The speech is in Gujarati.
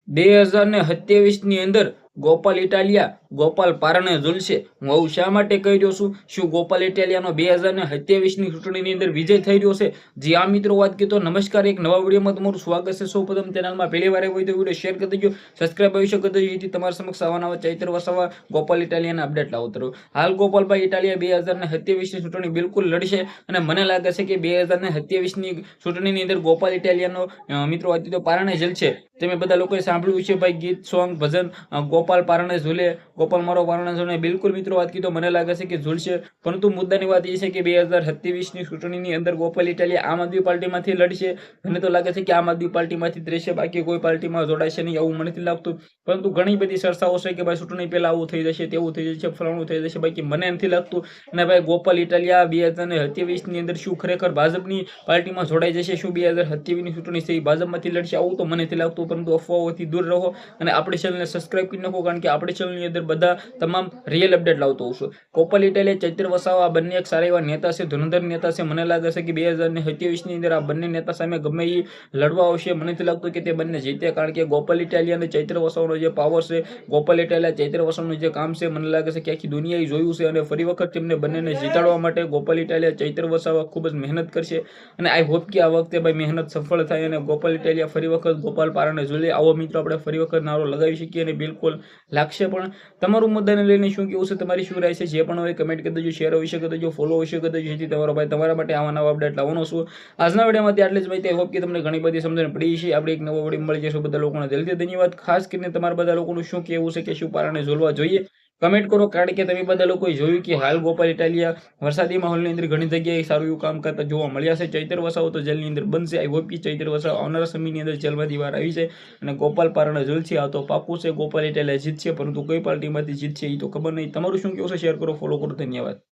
2027 ની અંદર ગોપાલ ઇટાલિયા ગોપાલ પારણે ઝૂલશે. હું આવું શા માટે કહી રહ્યો છું? શું ગોપાલ ઇટાલિયાનો 2027 ની ચૂંટણીની અંદર વિજય થઈ રહ્યો છે? જી આ મિત્રો, વાત કરીએ તો નમસ્કાર, એક નવા વિડીયોમાં તમારું સ્વાગત છે. સૌપ્રથમ ચેનલમાં પહેલી વાર હોય તો વિડીયો શેર કરી દેજો, સબસ્ક્રાઇબ આવી શકો તો જેથી તમારા સમક્ષ આવા ચૈત્ર વસાવા ગોપાલ ઇટાલિયાના અપડેટ લાવતો રહું. હાલ ગોપાલભાઈ ઇટાલિયા 2027 ની ચૂંટણી બિલકુલ લડશે અને મને લાગે છે કે 2027 ની ચૂંટણીની અંદર ગોપાલ ઇટાલિયાનો મિત્રો વાત તો પારણે ઝૂલશે. તમે બધા લોકોએ સાંભળ્યું છે ભાઈ, ગીત સોંગ ભજન ગોપાલ પારણે ઝૂલે, ગોપાલ મારો પારણે ઝૂલે. બિલકુલ મિત્રો, વાત કીધો મને લાગે છે કે ઝૂલશે, પરંતુ મુદ્દાની વાત એ છે કે 2027 ની ચૂંટણીની અંદર ગોપાલ ઇટાલિયા આમ આદમી પાર્ટીમાંથી લડશે. મને તો લાગે છે કે આમ આદમી પાર્ટીમાંથી જ રહેશે, બાકી કોઈ પાર્ટીમાં જોડાશે નહીં એવું મને નથી લાગતું. પરંતુ ઘણી બધી ચર્ચાઓ છે કે ભાઈ ચૂંટણી પહેલા આવું થઈ જશે, તેવું થઈ જશે, ફલાણું થઈ જશે. બાકી મને નથી લાગતું. અને ભાઈ ગોપાલ ઇટાલિયા 2027 ની અંદર શું ખરેખર ભાજપની પાર્ટીમાં જોડાઈ જશે? શું 2027 ની ચૂંટણી છે એ ભાજપમાંથી લડશે? આવું તો મને નથી લાગતું. પરંતુ અફવાઓથી દૂર રહો અને આપણી ચેનલને સબસ્ક્રાઇબ કરી નાખો, કારણ કે આપણી ચેનલની અંદર બધા તમામ રિયલ અપડેટ લાવતો હોઉં છું. ગોપાલ ઇટાલિયા, ચૈત્ર વસાવા આ બંને એક સારા એવા નેતા છે, ધુરંધર નેતા છે. મને લાગે છે કે 2027 ની અંદર આ બંને નેતા સામે ગમે એ લડવા આવશે. મને નથી લાગતું કે તે બંને જીતે, કારણ કે ગોપાલ ઇટાલિયા અને ચૈત્ર વસાવાનો જે પાવર છે, ગોપાલ ઇટાલિયા ચૈત્ર વસાવાનું જે કામ છે, મને લાગે છે કે આખી દુનિયાએ જોયું છે. અને ફરી વખત તેમને બંનેને જીતાડવા માટે ગોપાલ ઇટાલિયા ચૈત્ર વસાવા ખૂબ જ મહેનત કરશે. અને આઈ હોપ કે આ વખતે ભાઈ મહેનત સફળ થાય અને ગોપાલ ઇટાલિયા ફરી વખત ગોપાલ પારણે ઝૂલે. આવો મિત્રો આપણે ફરી વખત નારો લગાવી શકીએ અને બિલકુલ લાગશે પણ. તમારું મુદ્દાને લઈને શું કેવું છે, તમારી શું રાય છે, જે પણ હોય કમેન્ટ કરી દેજો, શેર હોઈ શકે દેજો, ફોલો હોઈ શકે દેજો, જેથી તમારો ભાઈ તમારા માટે આવા નવા અપડેટ લાવવાનો છું. આજના વિડીયોમાંથી આટલી જ માહિતી. હોપ કે તમને ઘણી બધી સમજણ પડી છે. આપણે એક નવો વિડીયો મળી જશે. બધા લોકોને દિલથી ધન્યવાદ. ખાસ કરીને તમારા બધા લોકોનું શું કહેવું છે કે શું પારણે ઝૂલવા જોઈએ? કમેન્ટ કરો, કારણ કે તમે બધા લોકોએ જોયું કે હાલ ગોપાલ ઇટાલિયા વરસાદી માહોલની અંદર ઘણી જગ્યાએ સારું એવું કામ કરતા જોવા મળ્યા છે. ચૈત્ર વસાવો તો જેલની અંદર બનશે. આઈ હોપ કે ચૈત્ર વસાવો આવનારા સમયની અંદર જેલમાંથી બહાર આવી જાય અને ગોપાલ પારણે ઝૂલશે. આ તો પાકું છે, ગોપાલ ઇટાલિયા જીતશે, પરંતુ કઈ પાર્ટીમાંથી જીતશે એ તો ખબર નહીં. તમારું શું કહેવું છે? શેર કરો, ફોલો કરો. ધન્યવાદ.